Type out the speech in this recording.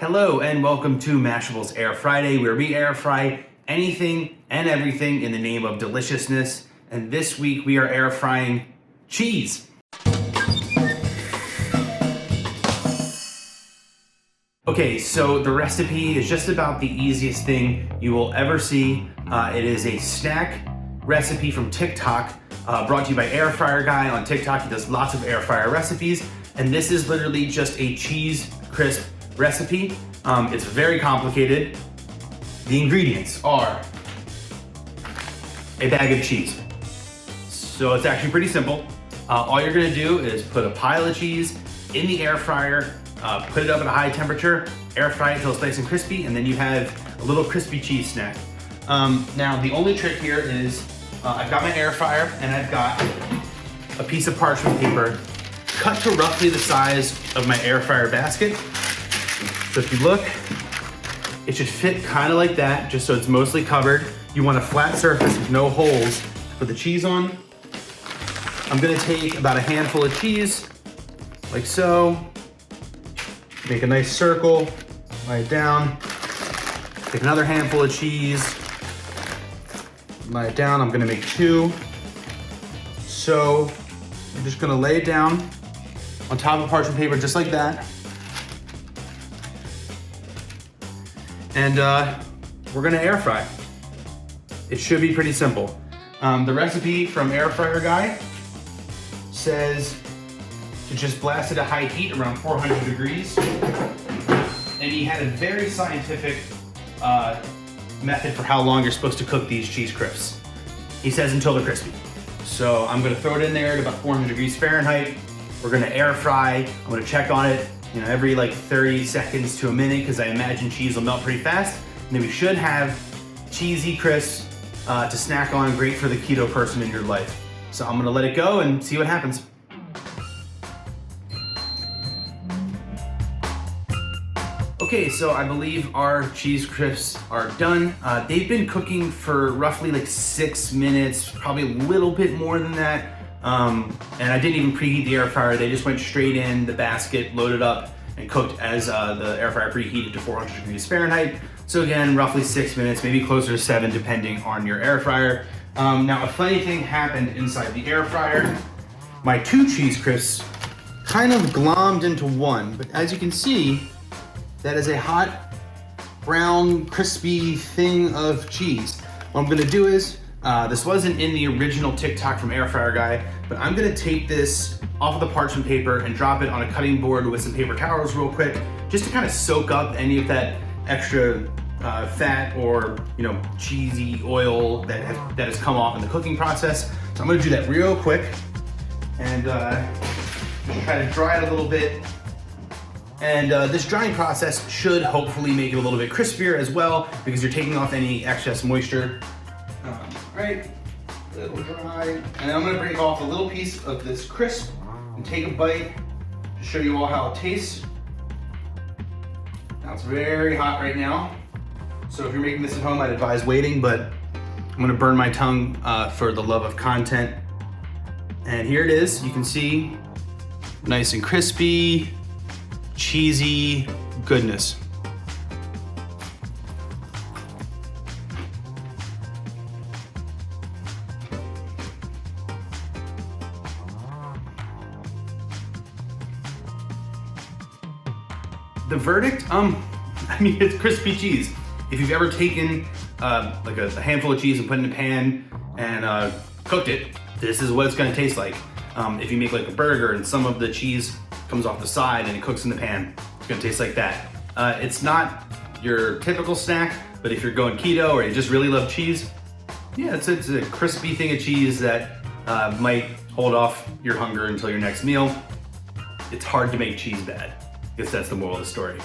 Hello and welcome to Mashable's Air Friday, where we air fry anything and everything in the name of deliciousness. And this week we are air frying cheese. Okay, so the recipe is just about the easiest thing you will ever see. It is a snack recipe from TikTok, brought to you by Air Fryer Guy on TikTok. He does lots of air fryer recipes, and this is literally just a cheese crisp recipe. It's very complicated. The ingredients are a bag of cheese. So it's actually pretty simple. All you're gonna do is put a pile of cheese in the air fryer, put it up at a high temperature, air fry it until it's nice and crispy, and then you have a little crispy cheese snack. Now the only trick here is I've got my air fryer and I've got a piece of parchment paper cut to roughly the size of my air fryer basket. So if you look, it should fit kind of like that, just so it's mostly covered. You want a flat surface with no holes to put the cheese on. I'm gonna take about a handful of cheese, like so. Make a nice circle, lie it down. Take another handful of cheese, lie it down. I'm gonna make two. So I'm just gonna lay it down on top of parchment paper, just like that. And we're gonna air fry. It should be pretty simple. The recipe from Air Fryer Guy says to just blast it at high heat around 400 degrees. And he had a very scientific method for how long you're supposed to cook these cheese crisps. He says until they're crispy. So I'm gonna throw it in there at about 400 degrees Fahrenheit. We're gonna air fry. I'm gonna check on it, every like 30 seconds to a minute, because I imagine cheese will melt pretty fast. And then we should have cheesy crisps to snack on, great for the keto person in your life. So I'm gonna let it go and see what happens. Okay, so I believe our cheese crisps are done. They've been cooking for roughly like 6 minutes, probably a little bit more than that. And I didn't even preheat the air fryer. They just went straight in the basket, loaded up, and cooked as the air fryer preheated to 400 degrees Fahrenheit. So again, roughly 6 minutes, maybe closer to 7, depending on your air fryer. Now, a funny thing happened inside the air fryer. My 2 cheese crisps kind of glommed into one, but as you can see, that is a hot, brown, crispy thing of cheese. What I'm gonna do is, this wasn't in the original TikTok from Air Fryer Guy, but I'm gonna take this off of the parchment paper and drop it on a cutting board with some paper towels real quick, just to kind of soak up any of that extra fat or cheesy oil that has come off in the cooking process. So I'm gonna do that real quick and try to dry it a little bit. And this drying process should hopefully make it a little bit crispier as well, because you're taking off any excess moisture. Right, a little dry. And I'm gonna break off a little piece of this crisp and take a bite to show you all how it tastes. Now it's very hot right now. So if you're making this at home, I'd advise waiting, but I'm gonna burn my tongue for the love of content. And here it is, you can see, nice and crispy, cheesy goodness. The verdict, it's crispy cheese. If you've ever taken like a handful of cheese and put it in a pan and cooked it, this is what it's gonna taste like. If you make like a burger and some of the cheese comes off the side and it cooks in the pan, it's gonna taste like that. It's not your typical snack, but if you're going keto or you just really love cheese, yeah, it's a crispy thing of cheese that might hold off your hunger until your next meal. It's hard to make cheese bad. I guess that's the moral of the story.